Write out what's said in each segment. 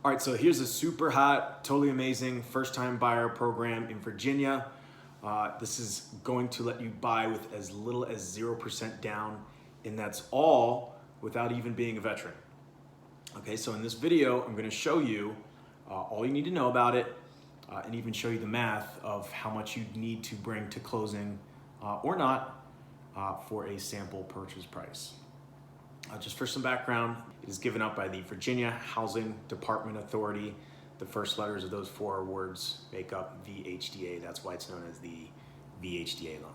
All right, so here's a super hot, totally amazing first-time buyer program in Virginia. This is going to let you buy with as little as 0% down, and that's all without even being a veteran. Okay, so in this video, I'm gonna show you all you need to know about it, and even show you the math of how much you need to bring to closing or not for a sample purchase price. Just for some background, it is given up by the Virginia Housing Department Authority. The first letters of those four words make up VHDA. That's why it's known as the VHDA loan.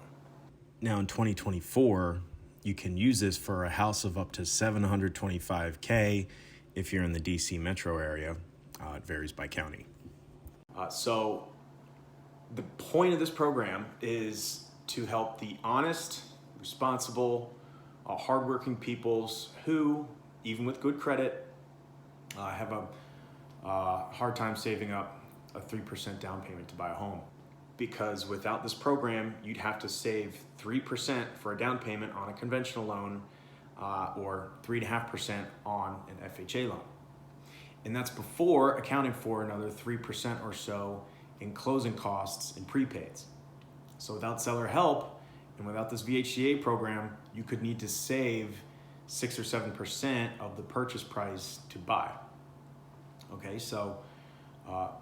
Now in 2024, you can use this for a house of up to $725K if you're in the DC metro area. It varies by county. So the point of this program is to help the honest, responsible, hardworking peoples who, even with good credit, have a hard time saving up a 3% down payment to buy a home. Because without this program, you'd have to save 3% for a down payment on a conventional loan or 3.5% on an FHA loan. And that's before accounting for another 3% or so in closing costs and prepaids. So without seller help, and without this VHDA program, you could need to save 6 or 7% of the purchase price to buy. Okay, so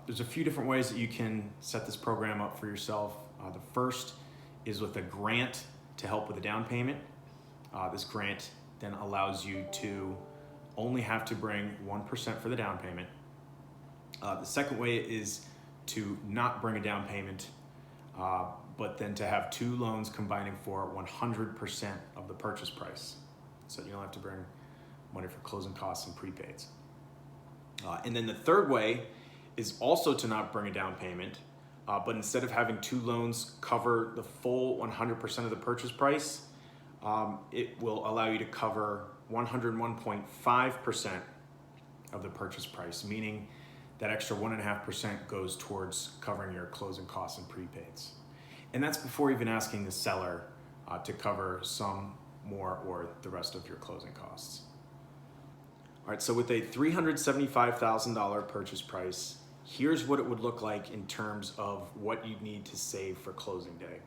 there's a few different ways that you can set this program up for yourself. The first is with a grant to help with the down payment. This grant then allows you to only have to bring 1% for the down payment. The second way is to not bring a down payment, but then to have two loans combining for 100% of the purchase price. So you don't have to bring money for closing costs and prepaids. And then the third way is also to not bring a down payment, but instead of having two loans cover the full 100% of the purchase price, it will allow you to cover 101.5% of the purchase price, meaning that extra 1.5% goes towards covering your closing costs and prepaids. And that's before even asking the seller to cover some more or the rest of your closing costs. All right, so with a $375,000 purchase price, here's what it would look like in terms of what you'd need to save for closing day.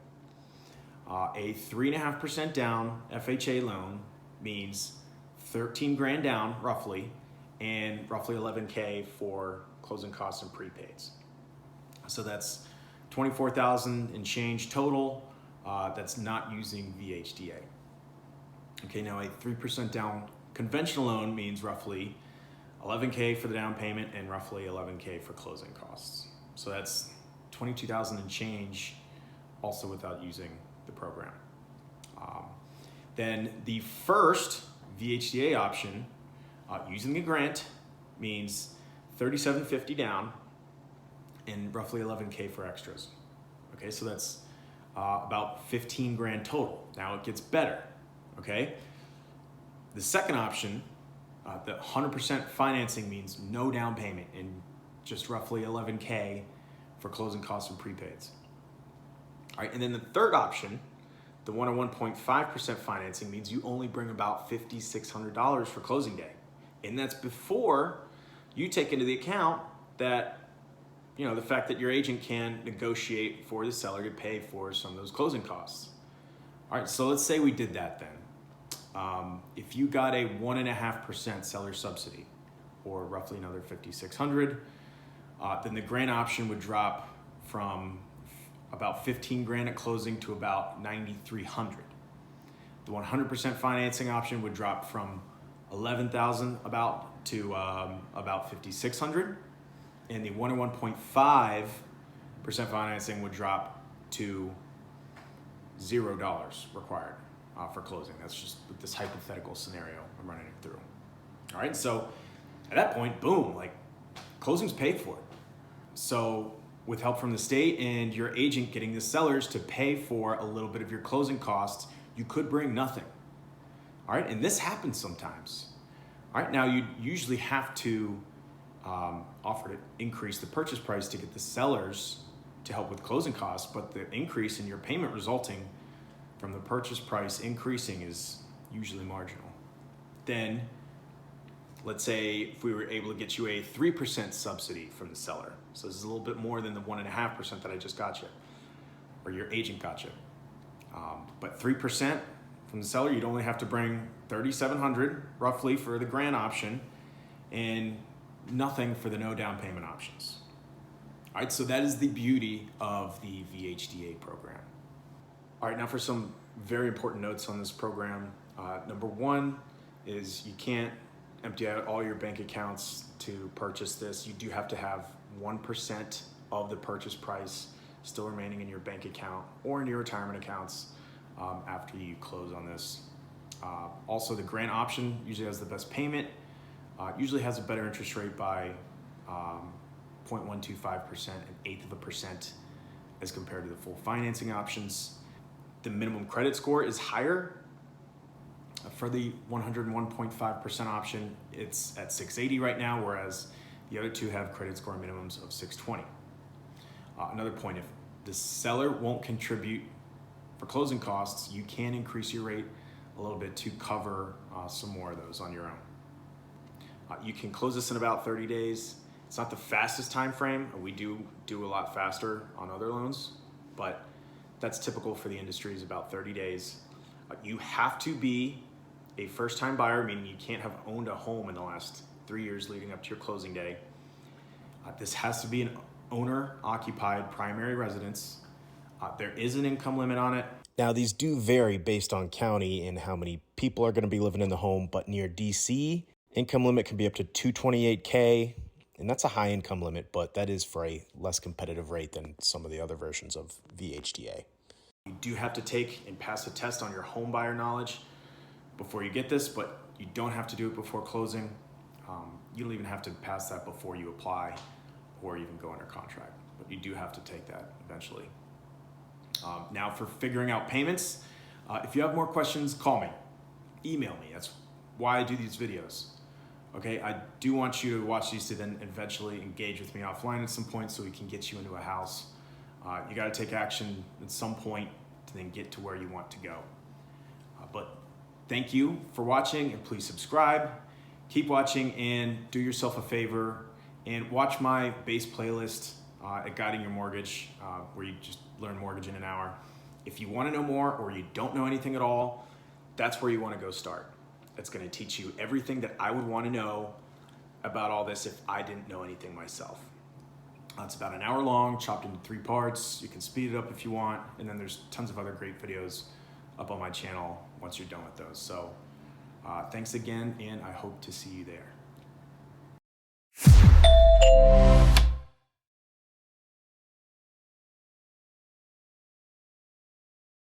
A 3.5% down FHA loan means 13 grand down roughly, and roughly 11K for closing costs and prepaids. So that's 24,000 and change total. That's not using VHDA. Okay, now a 3% down conventional loan means roughly 11K for the down payment and roughly 11K for closing costs. So that's 22,000 and change, also without using the program. Then the first VHDA option, using the grant, means $3,750 down and roughly 11K for extras. Okay, so that's about 15 grand total. Now it gets better, okay? The second option, the 100% financing, means no down payment and just roughly 11K for closing costs and prepaids. All right, and then the third option, the 101.5% financing, means you only bring about $5,600 for closing day. And that's before you take into the account that, the fact that your agent can negotiate for the seller to pay for some of those closing costs. All right, so let's say we did that then. If you got a 1.5% seller subsidy, or roughly another $5,600, then the grant option would drop from about 15 grand at closing to about 9,300. The 100% financing option would drop from 11,000 about to about 5,600, and the 101.5% financing would drop to $0 required for closing. That's just with this hypothetical scenario I'm running it through. All right, so at that point, boom, like closing's paid for. So with help from the state and your agent getting the sellers to pay for a little bit of your closing costs, you could bring nothing. All right, and this happens sometimes. All right, now you usually have to offer to increase the purchase price to get the sellers to help with closing costs, but the increase in your payment resulting from the purchase price increasing is usually marginal. Then let's say if we were able to get you a 3% subsidy from the seller. So this is a little bit more than the 1.5% that I just got you, or your agent got you. But 3% from the seller, you'd only have to bring $3,700 roughly for the grant option and nothing for the no down payment options. All right, so that is the beauty of the VHDA program. All right, now for some very important notes on this program. Number one is you can't empty out all your bank accounts to purchase this. You do have to have 1% of the purchase price still remaining in your bank account or in your retirement accounts after you close on this. Also, the grant option usually has the best payment, usually has a better interest rate by 0.125%, an eighth of a percent as compared to the full financing options. The minimum credit score is higher. For the 101.5% option, it's at 680 right now, whereas the other two have credit score minimums of 620. Another point, if the seller won't contribute for closing costs, you can increase your rate a little bit to cover some more of those on your own. You can close this in about 30 days. It's not the fastest time frame. We do a lot faster on other loans, but that's typical for the industry, is about 30 days. You have to be a first-time buyer, meaning you can't have owned a home in the last 3 years leading up to your closing day. This has to be an owner-occupied primary residence. There is an income limit on it. Now, these do vary based on county and how many people are going to be living in the home, but near DC, income limit can be up to $228K, and that's a high income limit, but that is for a less competitive rate than some of the other versions of VHDA. You do have to take and pass a test on your home buyer knowledge before you get this, but you don't have to do it before closing. You don't even have to pass that before you apply or even go under contract, but you do have to take that eventually. Now for figuring out payments, if you have more questions, call me, email me. That's why I do these videos. Okay, I do want you to watch these to then eventually engage with me offline at some point so we can get you into a house. You got to take action at some point to then get to where you want to go. But thank you for watching, and please subscribe. Keep watching and do yourself a favor and watch my base playlist at Guiding Your Mortgage, where you just learn mortgage in an hour. If you want to know more or you don't know anything at all, that's where you want to go start. It's going to teach you everything that I would want to know about all this if I didn't know anything myself. It's about an hour long, chopped into 3 parts. You can speed it up if you want, and then there's tons of other great videos up on my channel once you're done with those. So thanks again, and I hope to see you there.